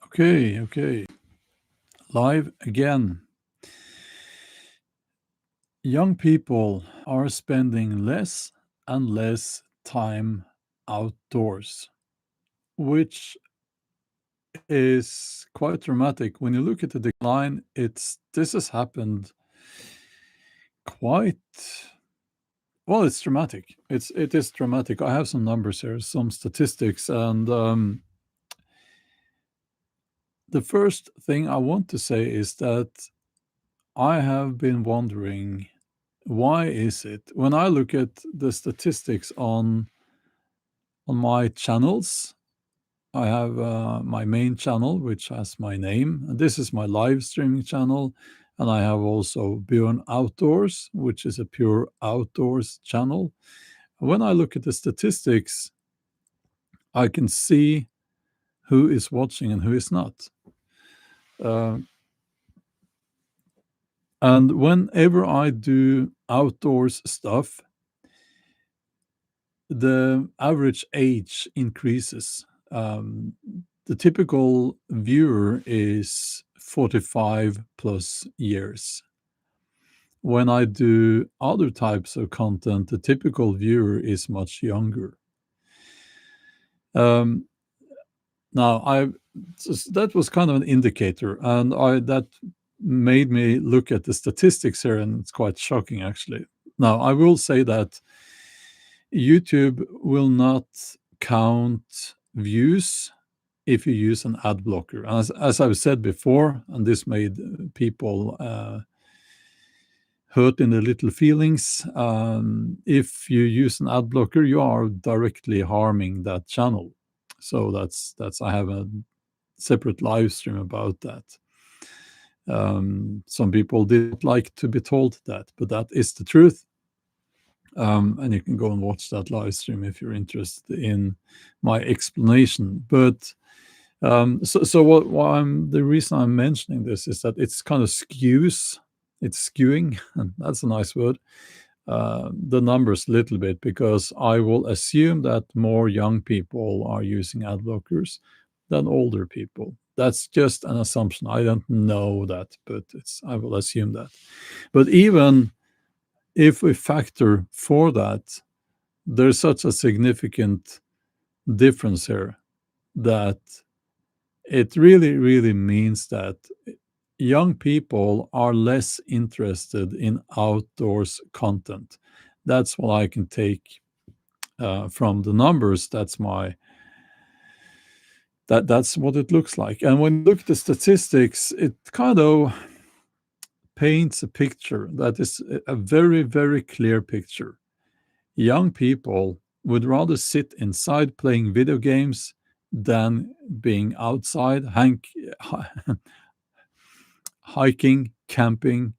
Okay. Live again. Young people are spending less and less time outdoors, which is quite dramatic. When you look at the decline, this has happened quite well. It's dramatic. It is dramatic. I have some numbers here, some statistics, and the first thing I want to say is that I have been wondering, why is it when I look at the statistics on my channels? I have my main channel, which has my name, and this is my live streaming channel. And I have also Bjorn Outdoors, which is a pure outdoors channel. When I look at the statistics, I can see who is watching and who is not. Uh, and whenever I do outdoors stuff, the average age increases. The typical viewer is 45 plus years. When I do other types of content, the typical viewer is much younger. Um, now, that was kind of an indicator, and that made me look at the statistics here, and it's quite shocking, actually. Now, I will say that YouTube will not count views if you use an ad blocker. As I've said before, and this made people hurt in their little feelings, if you use an ad blocker, you are directly harming that channel. So that's I have a separate live stream about that. Some people didn't like to be told that, but that is the truth. And you can go and watch that live stream if you're interested in my explanation. But the reason I'm mentioning this is that it's kind of it's skewing, and that's a nice word, the numbers a little bit, because I will assume that more young people are using ad blockers than older people. That's just an assumption. I don't know that, but I will assume that. But even if we factor for that, there's such a significant difference here that it really means that young people are less interested in outdoors content. That's what I can take from the numbers. That's what it looks like. And when you look at the statistics, it kind of paints a picture that is a very clear picture. Young people would rather sit inside playing video games than being outside, hiking, camping,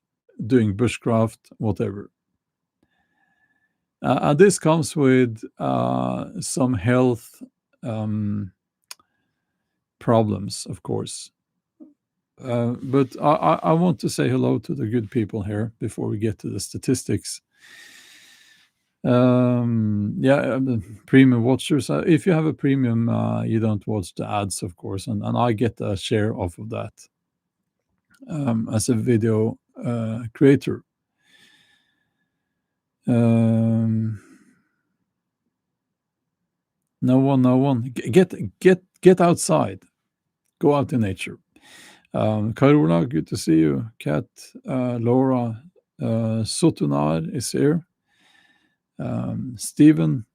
doing bushcraft, whatever. And this comes with some health problems, of course. But I want to say hello to the good people here before we get to the statistics. The premium watchers. If you have a premium, you don't watch the ads, of course, and I get a share off of that as a video creator. No one. Get outside. Go out in nature. Carola, good to see you. Kat, Laura, Sotunar is here. Stephen,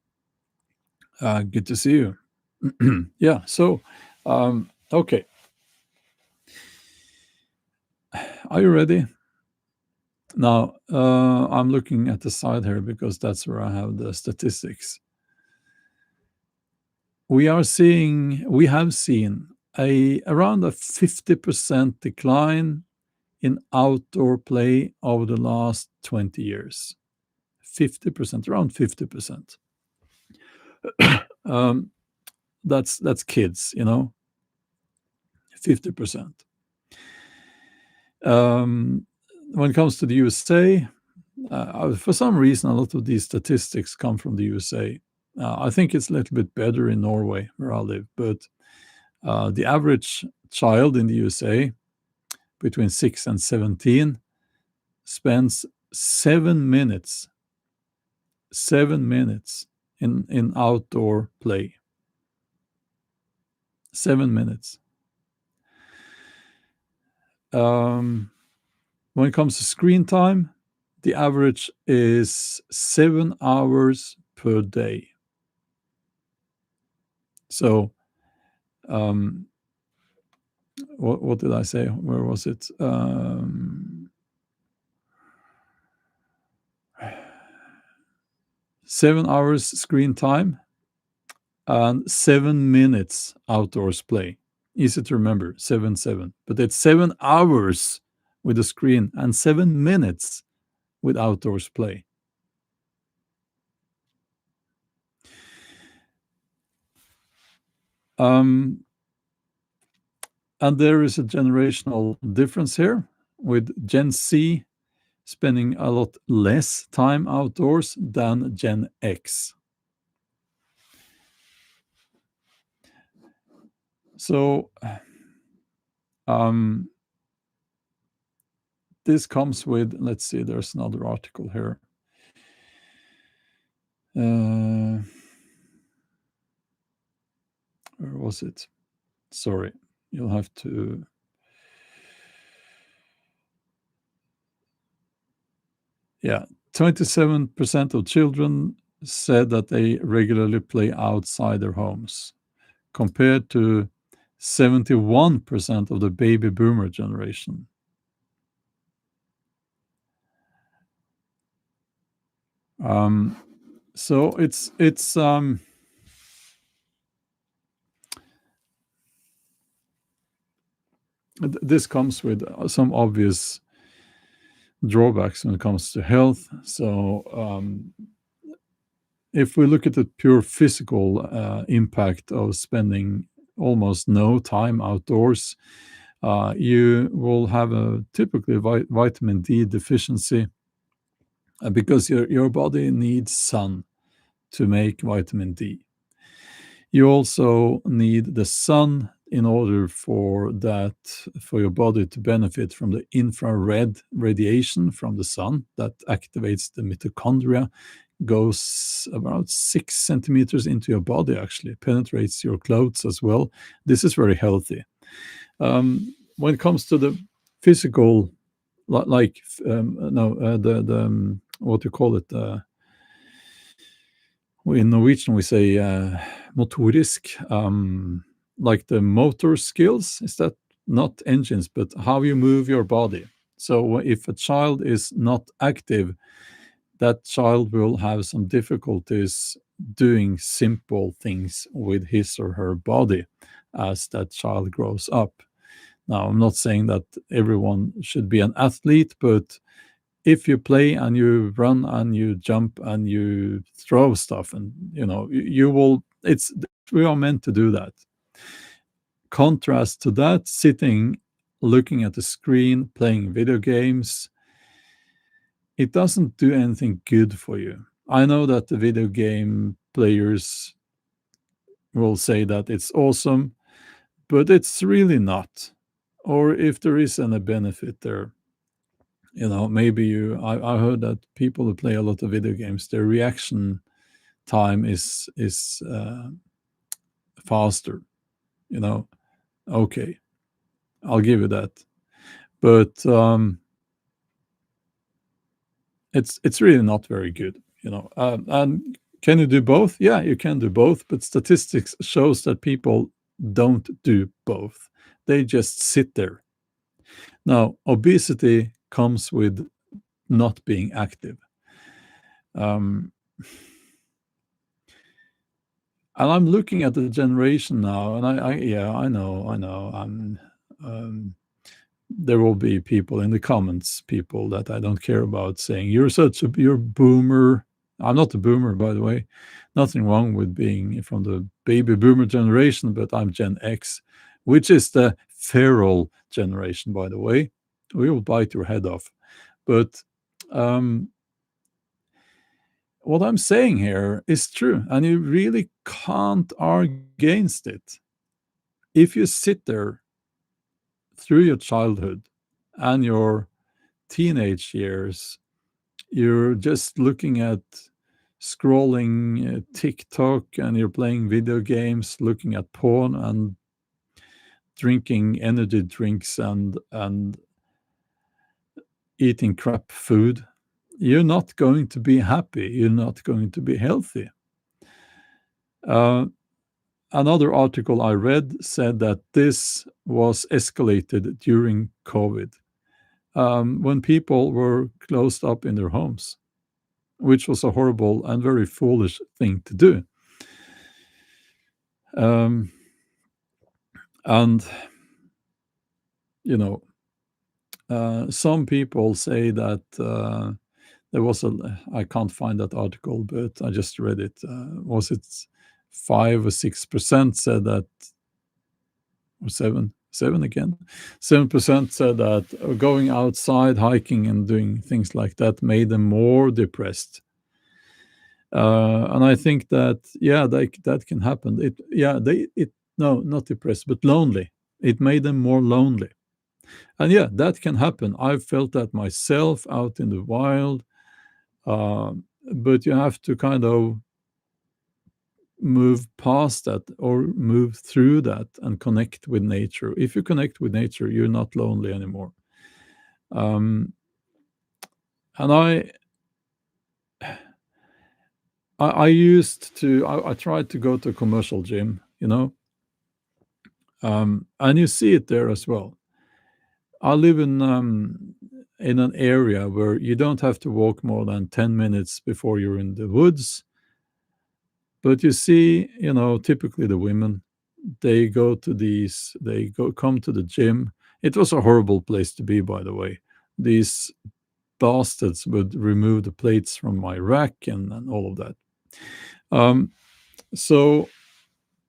good to see you. Yeah, so, okay. Are you ready? Now, I'm looking at the side here because that's where I have the statistics. We have seen around a 50% decline in outdoor play over the last 20 years. 50%, around 50%. That's kids, 50%. When it comes to the USA, for some reason, a lot of these statistics come from the USA. I think it's a little bit better in Norway, where I live, but the average child in the USA between 6 and 17 spends 7 minutes, 7 minutes in outdoor play. 7 minutes. When it comes to screen time, the average is 7 hours per day. So, what did I say? Where was it? 7 hours screen time and 7 minutes outdoors play. Easy to remember, 7, 7. But it's 7 hours with the screen and 7 minutes with outdoors play. And there is a generational difference here, with Gen Z spending a lot less time outdoors than Gen X. So this comes with, let's see, there's another article here. Where was it? Sorry, you'll have to. Yeah, 27% of children said that they regularly play outside their homes, compared to 71% of the baby boomer generation. So it's this comes with some obvious drawbacks when it comes to health. So if we look at the pure physical impact of spending almost no time outdoors, you will have a typically vitamin D deficiency, because your body needs sun to make vitamin D. You also need the sun in order for your body to benefit from the infrared radiation from the sun that activates the mitochondria, goes about 6 centimeters into your body, actually penetrates your clothes as well. This is very healthy. When it comes to the physical, like what you call it, in Norwegian we say motorisk, like the motor skills, is that not engines, but how you move your body. So if a child is not active, that child will have some difficulties doing simple things with his or her body as that child grows up. Now, I'm not saying that everyone should be an athlete, but if you play and you run and you jump and you throw stuff, and you will, we are meant to do that. Contrast to that, sitting, looking at the screen, playing video games, it doesn't do anything good for you. I know that the video game players will say that it's awesome, but it's really not. Or if there is any benefit there, maybe I heard that people who play a lot of video games, their reaction time is faster. Okay, I'll give you that. But it's really not very good. And can you do both? Yeah, you can do both, but statistics shows that people don't do both. They just sit there. Now, obesity comes with not being active. And I'm looking at the generation now, and I know. There will be people in the comments, people that I don't care about, saying you're boomer. I'm not a boomer, by the way. Nothing wrong with being from the baby boomer generation, but I'm Gen X, which is the feral generation, by the way. We will bite your head off. But what I'm saying here is true, and you really can't argue against it. If you sit there through your childhood and your teenage years, you're just looking at scrolling TikTok, and you're playing video games, looking at porn, and drinking energy drinks, and eating crap food, you're not going to be happy. You're not going to be healthy. Uh, Another article I read said that this was escalated during COVID, when people were closed up in their homes, which was a horrible and very foolish thing to do. Um, and, you know, some people say that there was I can't find that article, but I just read it. Was it 5 or 6% said that, or seven again? 7% said that going outside, hiking, and doing things like that made them more depressed. And I think that, yeah, that can happen. No, not depressed, but lonely. It made them more lonely. And yeah, that can happen. I've felt that myself out in the wild. But you have to kind of move past that, or move through that, and connect with nature. If you connect with nature, you're not lonely anymore. Um, and I used to, I tried to go to a commercial gym, and you see it there as well. I live in an area where you don't have to walk more than 10 minutes before you're in the woods. But you see, typically the women, they come to the gym. It was a horrible place to be, by the way. These bastards would remove the plates from my rack, and all of that. Um, so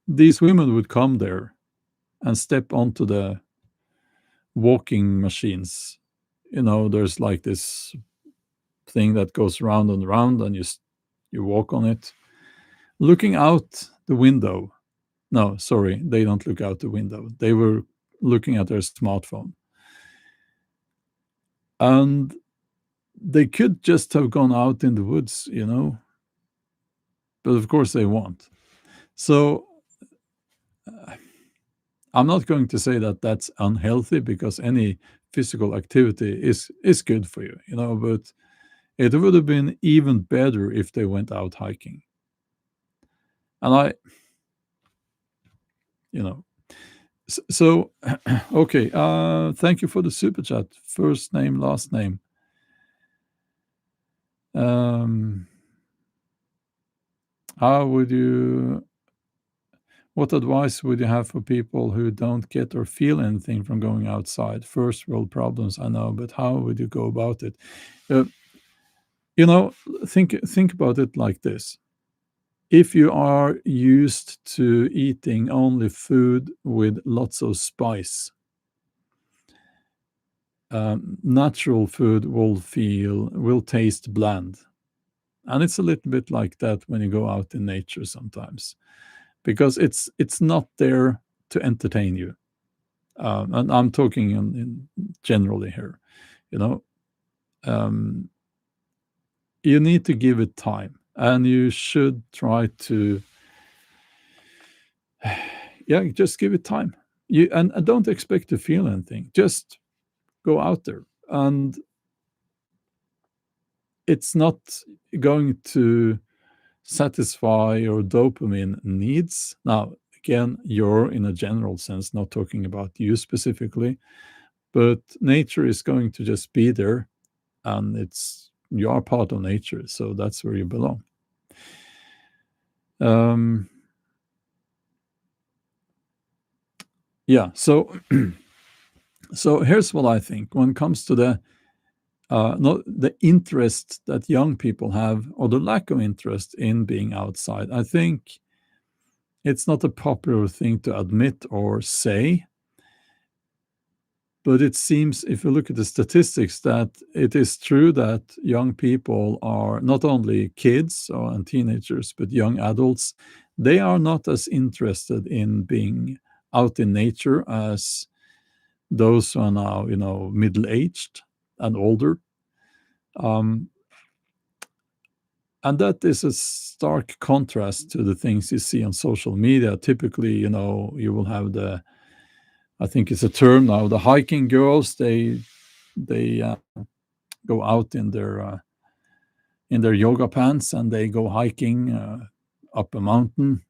these women would come there and step onto the walking machines. There's like this thing that goes round and round, and you walk on it, looking out the window. No, sorry, they don't look out the window. They were looking at their smartphone. And they could just have gone out in the woods. But of course they won't. So I'm not going to say that that's unhealthy, because any physical activity is good for you, but it would have been even better if they went out hiking. And you know, so okay. Thank you for the super chat. First name, last name. Um, how would you? What advice would you have for people who don't get or feel anything from going outside? First world problems, I know, but how would you go about it? Uh, you know, think about it like this. If you are used to eating only food with lots of spice, natural food will taste bland. And it's a little bit like that when you go out in nature sometimes, because it's not there to entertain you. And I'm talking in generally here, you know. Um, you need to give it time, and you should try to, yeah, just give it time. And don't expect to feel anything. Just go out there, and it's not going to satisfy your dopamine needs. Now, again, you're in a general sense not talking about you specifically, but nature is going to just be there, and you are part of nature, so that's where you belong. Um, yeah, so so here's what I think when it comes to not the interest that young people have, or the lack of interest in being outside. I think it's not a popular thing to admit or say, but it seems, if you look at the statistics, that it is true that young people are not only kids and teenagers, but young adults. They are not as interested in being out in nature as those who are now, middle-aged and older. Um, and that is a stark contrast to the things you see on social media. Typically, you will have I think it's a term now, the hiking girls. They go out in their yoga pants, and they go hiking up a mountain,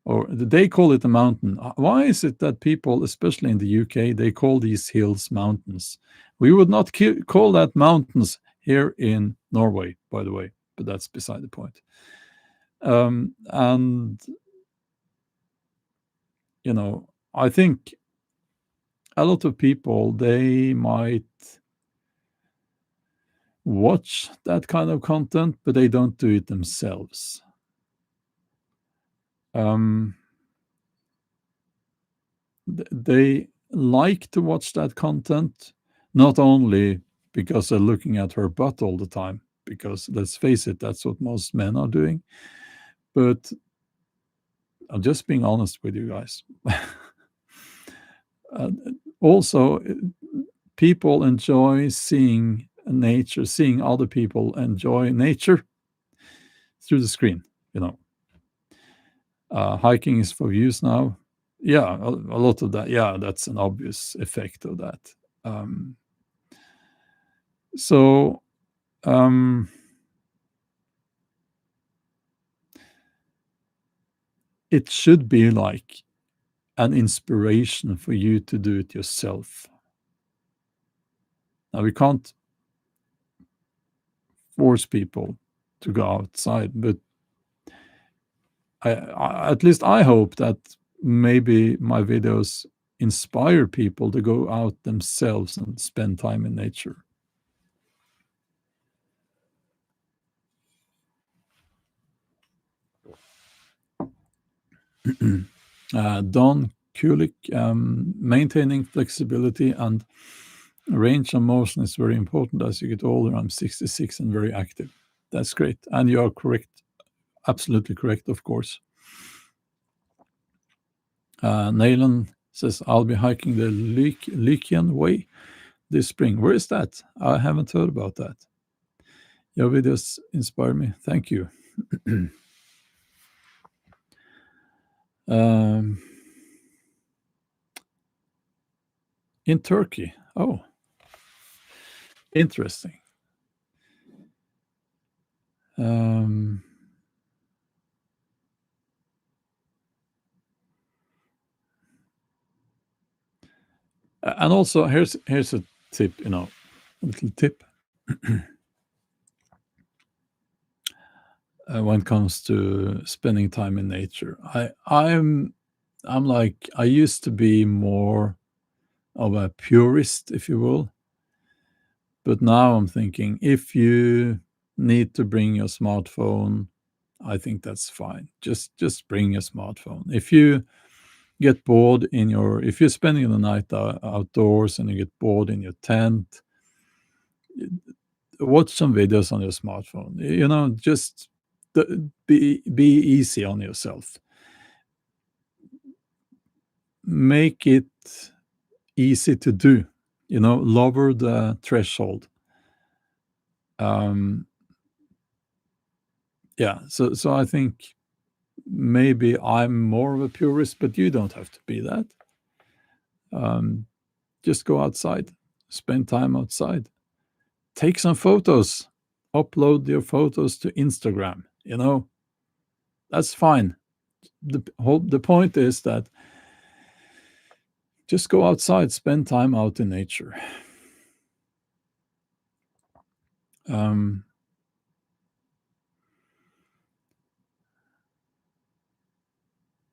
or they call it a mountain. Why is it that people, especially in the UK, they call these hills mountains? We would not call that mountains here in Norway, by the way, but that's beside the point. And I think a lot of people, they might watch that kind of content, but they don't do it themselves. Um, they like to watch that content, not only because they're looking at her butt all the time, because let's face it, that's what most men are doing. But I'm just being honest with you guys. uh, Also, people enjoy seeing nature, seeing other people enjoy nature through the screen. Hiking is for views now. Yeah, a lot of that. Yeah, that's an obvious effect of that. Um, so um, it should be like an inspiration for you to do it yourself. Now, we can't force people to go outside, but at least I hope that maybe my videos inspire people to go out themselves and spend time in nature. Don Kulik, maintaining flexibility and range of motion is very important as you get older. I'm 66 and very active. That's great. And you are correct. Absolutely correct, of course. Naylan says, I'll be hiking the Lykian Way this spring. Where is that? I haven't heard about that. Your videos inspire me. Thank you. In Turkey. Oh, interesting. And also, here's a tip, a little tip. When it comes to spending time in nature. I'm like, I used to be more of a purist, if you will, but now I'm thinking, if you need to bring your smartphone, I think that's fine. Just bring your smartphone. If you get bored if you're spending the night outdoors and you get bored in your tent, watch some videos on your smartphone. Just be easy on yourself. Make it easy to do. Lower the threshold. Yeah. So I think maybe I'm more of a purist, but you don't have to be that. Just go outside, spend time outside, take some photos, upload your photos to Instagram. That's fine. The point is that just go outside, spend time out in nature.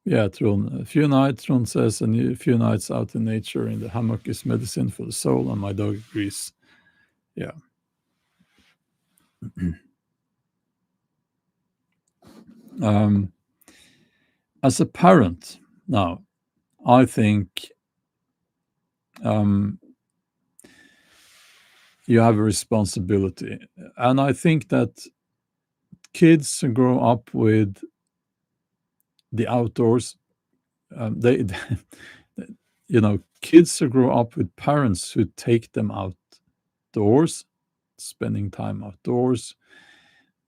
Yeah, Trond. A few nights, Trond says, a few nights out in nature in the hammock is medicine for the soul, and my dog agrees. Yeah. As a parent, now, I think you have a responsibility. And I think that kids who grow up with the outdoors, they kids who grow up with parents who take them outdoors, spending time outdoors,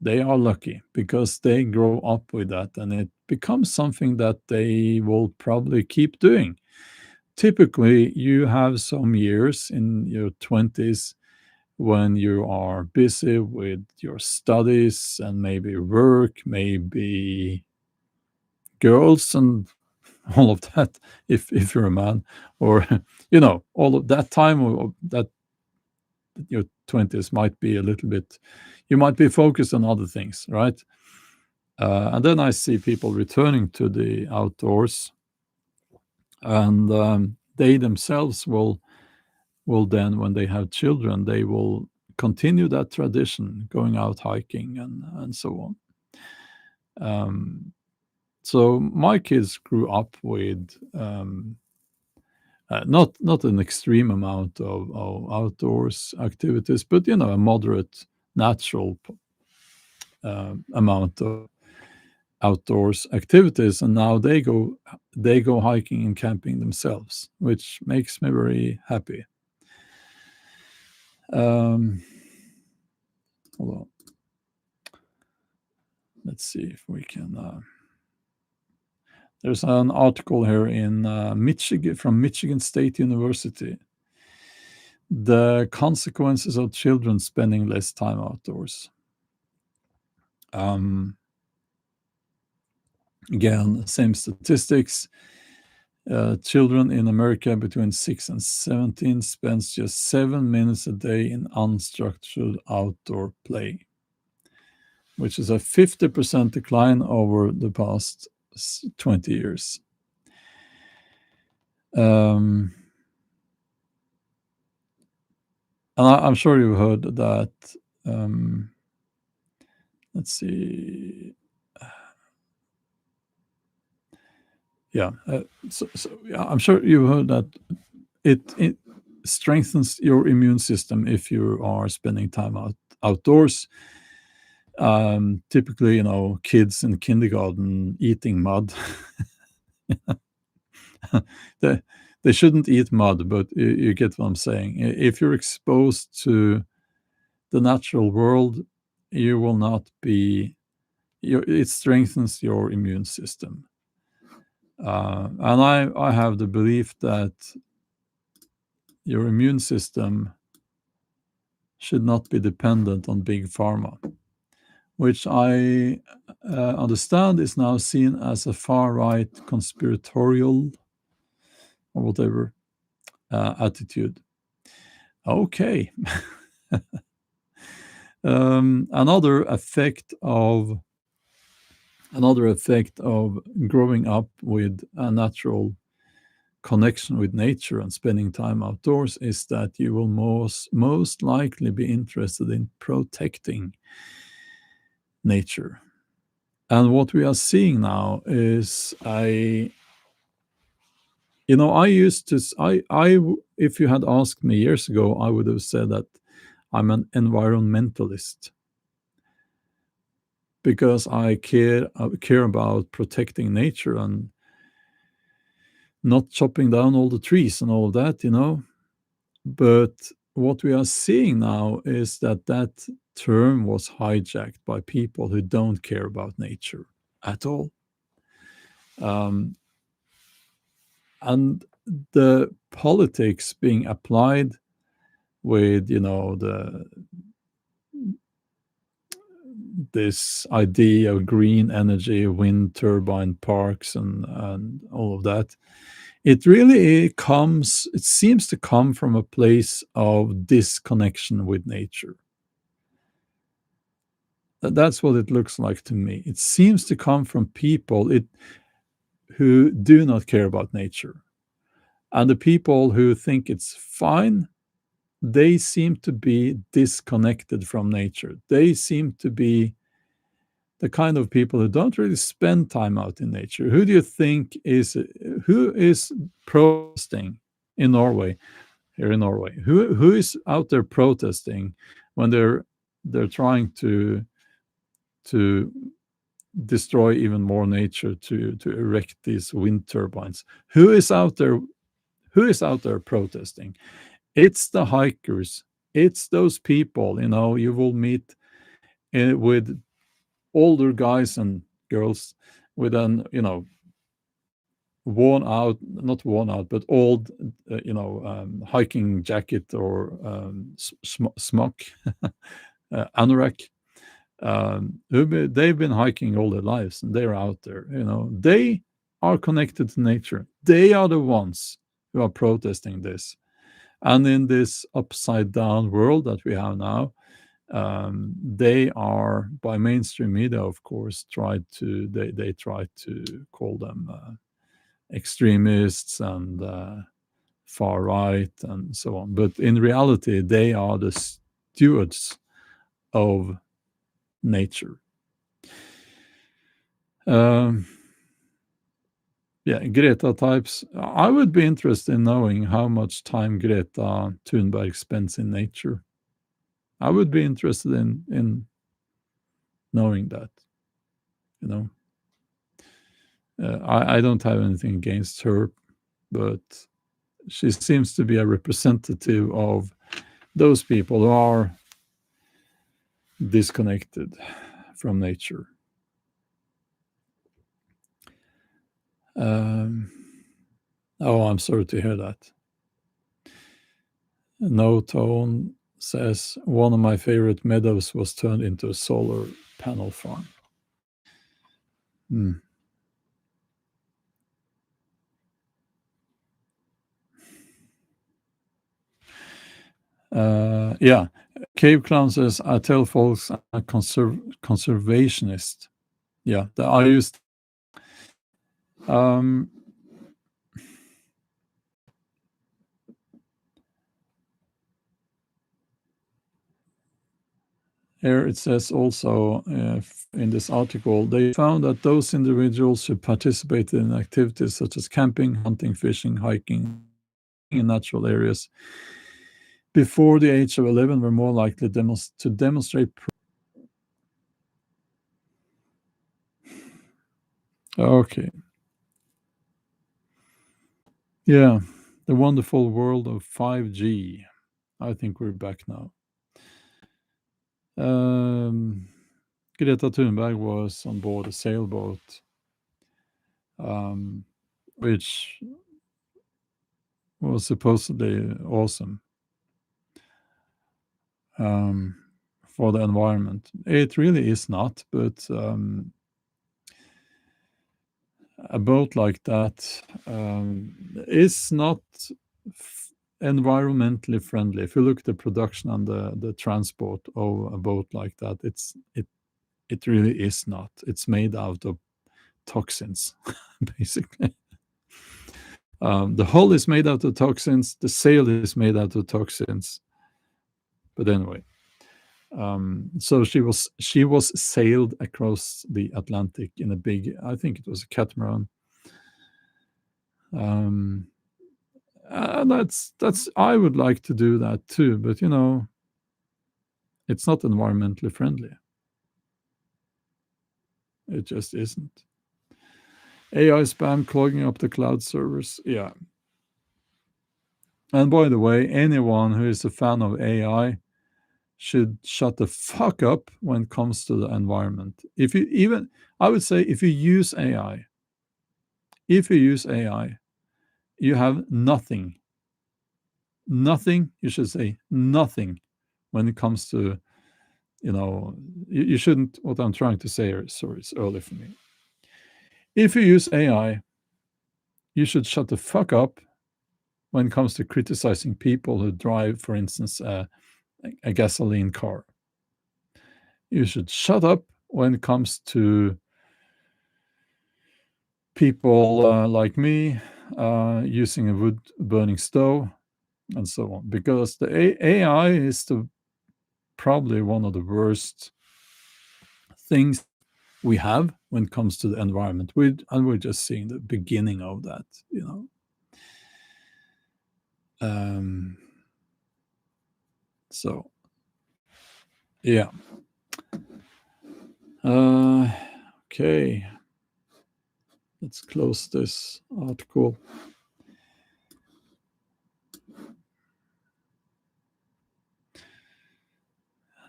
they are lucky because they grow up with that and it becomes something that they will probably keep doing. Typically, you have some years in your 20s when you are busy with your studies and maybe work, maybe girls and all of that, if you're a man, or all of that time, or that your 20s might be a little bit, you might be focused on other things, right? And then I see people returning to the outdoors, and they themselves will then, when they have children, they will continue that tradition, going out hiking and so on. So my kids grew up with not an extreme amount of outdoors activities, but a moderate, natural amount of outdoors activities, and now they go hiking and camping themselves, which makes me very happy. Um, Hold on. Let's see if we can. There's an article here in Michigan, from Michigan State University. The consequences of children spending less time outdoors. Um, Again, same statistics. Children in America between 6 and 17 spends just 7 minutes a day in unstructured outdoor play, which is a 50% decline over the past 20 years. And I'm sure you've heard that. Let's see. Yeah. Yeah, I'm sure you've heard that it strengthens your immune system if you are spending time outdoors. Typically, kids in kindergarten eating mud. they, they shouldn't eat mud, but you get what I'm saying. If you're exposed to the natural world, you will not be. It strengthens your immune system. And I have the belief that your immune system should not be dependent on big pharma, which I understand is now seen as a far-right conspiratorial or whatever attitude. Okay. Another effect of growing up with a natural connection with nature and spending time outdoors is that you will most likely be interested in protecting nature. And what we are seeing now is I used to if you had asked me years ago, I would have said that I'm an environmentalist because I care about protecting nature and not chopping down all the trees and all of that. But what we are seeing now is that term was hijacked by people who don't care about nature at all. And the politics being applied with, this idea of green energy, wind turbine parks, and all of that, it seems to come from a place of disconnection with nature. That's what it looks like to me. It seems to come from people who do not care about nature. And the people who think it's fine, they seem to be disconnected from nature. They seem to be the kind of people who don't really spend time out in nature. Who do you think who is protesting in Norway, here in Norway? Who is out there protesting when they're trying to destroy even more nature to erect these wind turbines? Who is out there Who is out there protesting? It's the hikers. It's those people, you will meet with older guys and girls with an, worn out, not worn out, but old, hiking jacket or smock, anorak. They've been hiking all their lives and they're out there. They are connected to nature. They are the ones who are protesting this. And in this upside down world that we have now, they are, by mainstream media, of course, they try to call them extremists and far right and so on. But in reality, they are the stewards of nature. Yeah, Greta types. I would be interested in knowing how much time Greta Thunberg spends in nature. I would be interested in knowing that. You know, I don't have anything against her, but she seems to be a representative of those people who are disconnected from nature. Oh, I'm sorry to hear that. No Tone says one of my favorite meadows was turned into a solar panel farm. Hmm. Yeah, Cave Clown says I tell folks I'm a conservationist. Yeah, I used. Here it says also in this article, they found that those individuals who participated in activities such as camping, hunting, fishing, hiking in natural areas before the age of 11 were more likely to demonstrate. Okay. Yeah, the wonderful world of 5G. I think we're back now. Greta Thunberg was on board a sailboat, which was supposedly awesome for the environment. It really is not, but a boat like that is not environmentally friendly. If you look at the production and the transport of a boat like that, it really is not. It's made out of toxins, basically. The hull is made out of toxins. The sail is made out of toxins. But anyway, so she was sailed across the Atlantic in a big, I think it was a catamaran. That's I would like to do that too, but it's not environmentally friendly. It just isn't. AI spam clogging up the cloud servers. Yeah. And by the way, anyone who is a fan of AI should shut the fuck up when it comes to the environment. I would say if you use AI, you have nothing. Nothing, you should say nothing when it comes to, you shouldn't, what I'm trying to say here, sorry, it's early for me. If you use AI, you should shut the fuck up when it comes to criticizing people who drive, for instance, a gasoline car. You should shut up when it comes to people like me using a wood burning stove and so on, because the AI is probably one of the worst things we have when it comes to the environment. We're just seeing the beginning of that, So, yeah. Okay. Let's close this article.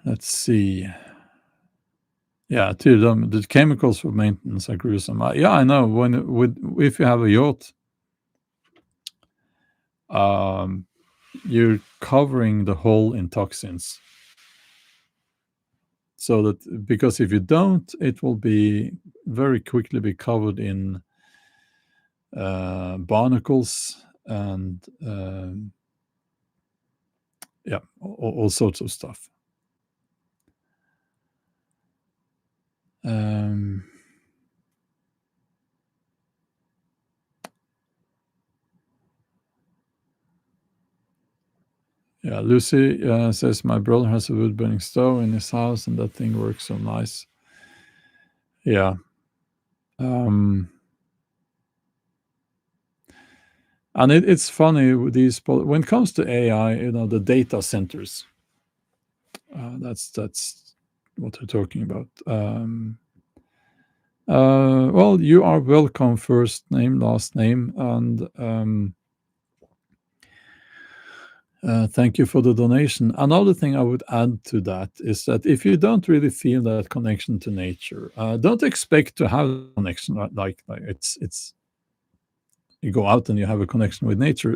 Let's see. Yeah, to them, the chemicals for maintenance are gruesome. Yeah, I know. If you have a yacht, um, you're covering the hull in toxins. So that because if you don't, it will be very quickly be covered in barnacles and yeah, all sorts of stuff. Um, yeah, Lucy says my brother has a wood burning stove in his house, and that thing works so nice. Yeah. Um, and it's funny with when it comes to AI, the data centers. That's what we're talking about. Well, you are welcome. First name, last name, and thank you for the donation. Another thing I would add to that is that if you don't really feel that connection to nature, don't expect to have a connection like it's you go out and you have a connection with nature.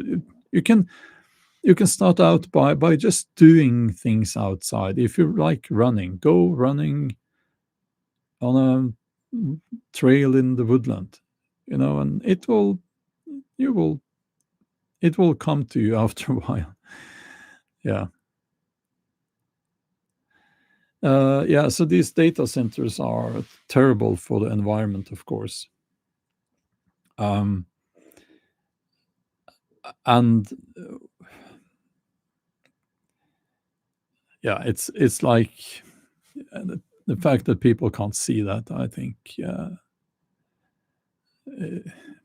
You can you can start out by just doing things outside. If you like running, go running on a trail in the woodland, and you will it will come to you after a while. Yeah. Yeah, so these data centers are terrible for the environment, of course. Um, and yeah, it's like the fact that people can't see that, I think,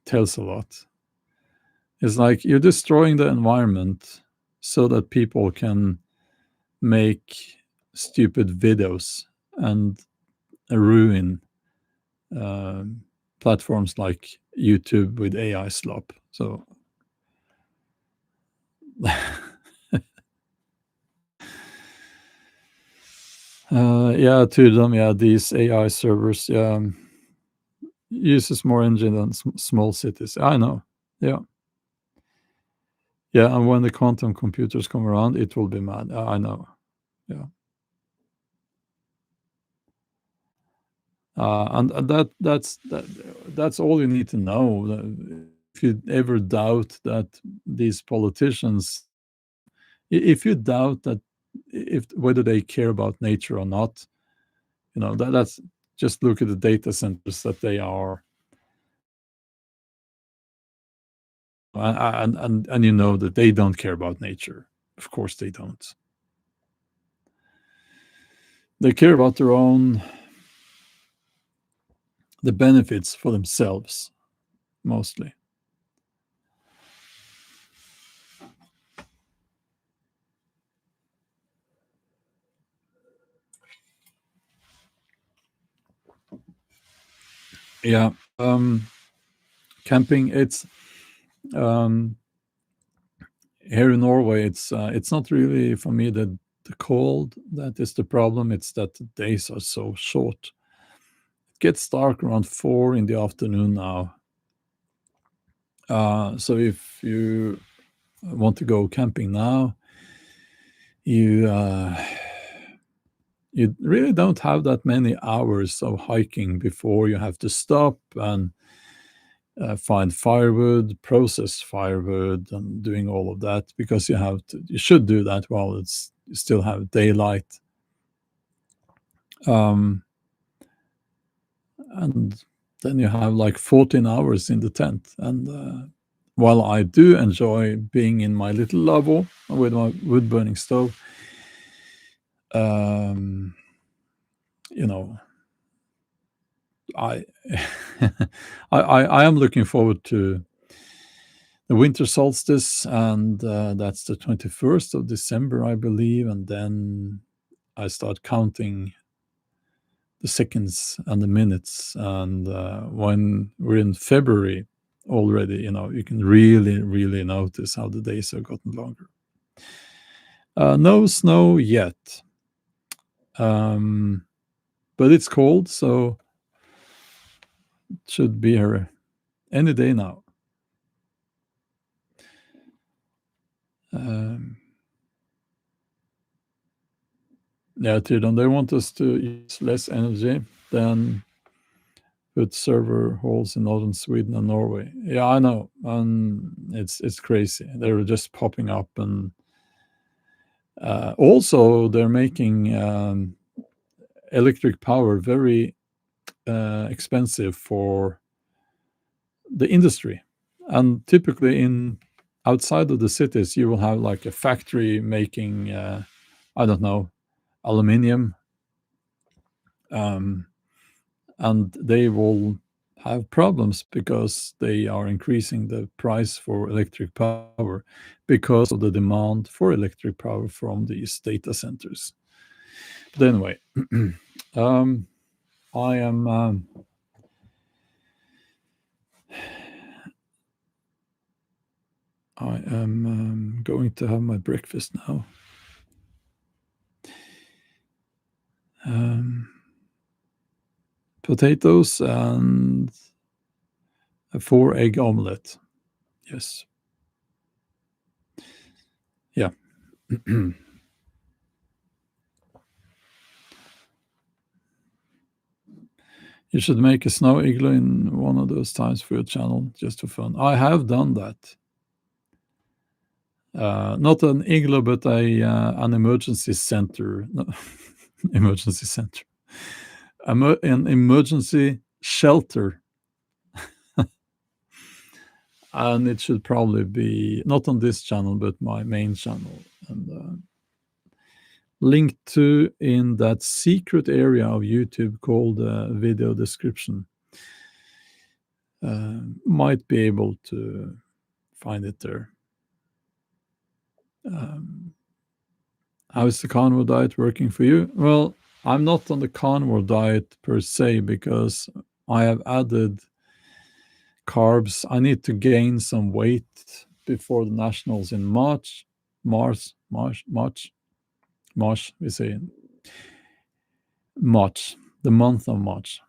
tells a lot. It's like you're destroying the environment so that people can make stupid videos and ruin um, platforms like YouTube with AI slop. So, yeah, to them, yeah, these AI servers, uses more engine than small cities. I know. Yeah, yeah, and when the quantum computers come around, it will be mad. I know. Yeah, and that's all you need to know. If you ever doubt that these politicians, if you doubt that if whether they care about nature or not, that's just look at the data centers that they are, and you know that they don't care about nature. Of course, they don't. They care about the benefits for themselves mostly. Yeah. Camping. It's um, here in Norway. It's not really for me the cold that is the problem. It's that the days are so short. It gets dark around 4 in the afternoon now. So if you want to go camping now, you you really don't have that many hours of hiking before you have to stop and find firewood, process firewood, and doing all of that because you should do that while you still have daylight. Um, and then you have like 14 hours in the tent. And while I do enjoy being in my little lavabo with my wood burning stove, um, you know, I, I am looking forward to the winter solstice, and that's the 21st of December, I believe, and then I start counting the seconds and the minutes, and when we're in February already, you can really, really notice how the days have gotten longer. No snow yet. Um, but it's cold, so it should be here any day now. Um, yeah, Tydon, they want us to use less energy than put server halls in northern Sweden and Norway. Yeah, I know, and it's crazy. They're just popping up, and also they're making electric power very expensive for the industry. And typically in outside of the cities, you will have like a factory making, I don't know, aluminium, um, and they will have problems because they are increasing the price for electric power because of the demand for electric power from these data centers. But anyway, um, I am going to have my breakfast now. Um, Potatoes and a 4-egg omelette. Yes. Yeah. You should make a snow igloo in one of those times for your channel, just for fun. I have done that. Not an igloo, but an emergency center. No, emergency center. An emergency shelter. And it should probably be not on this channel, but my main channel. And linked to in that secret area of YouTube called video description. Might be able to find it there. Um, how is the carnivore diet working for you? Well, I'm not on the carnivore diet per se because I have added carbs. I need to gain some weight before the nationals in March. March. We say March, the month of March.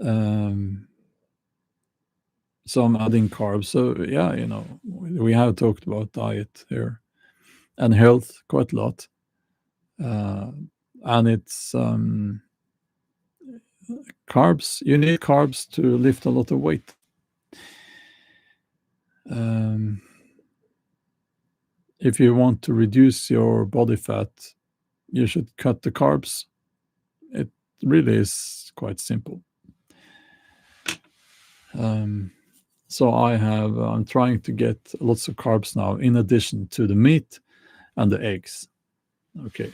um, so I'm adding carbs. So yeah, we have talked about diet here and health quite a lot, and it's carbs. You need carbs to lift a lot of weight. Um, if you want to reduce your body fat, you should cut the carbs. It really is quite simple. So I'm trying to get lots of carbs now in addition to the meat and the eggs. Okay.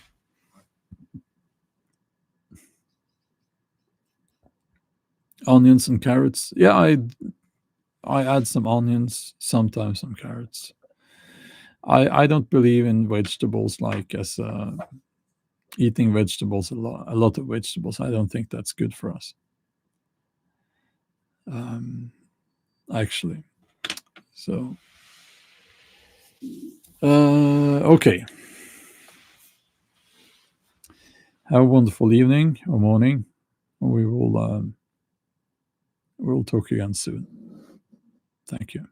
Onions and carrots. Yeah, I add some onions, sometimes some carrots. I don't believe in vegetables like as eating vegetables a lot of vegetables. I don't think that's good for us. Actually. So okay. Have a wonderful evening or morning. We will we'll talk again soon. Thank you.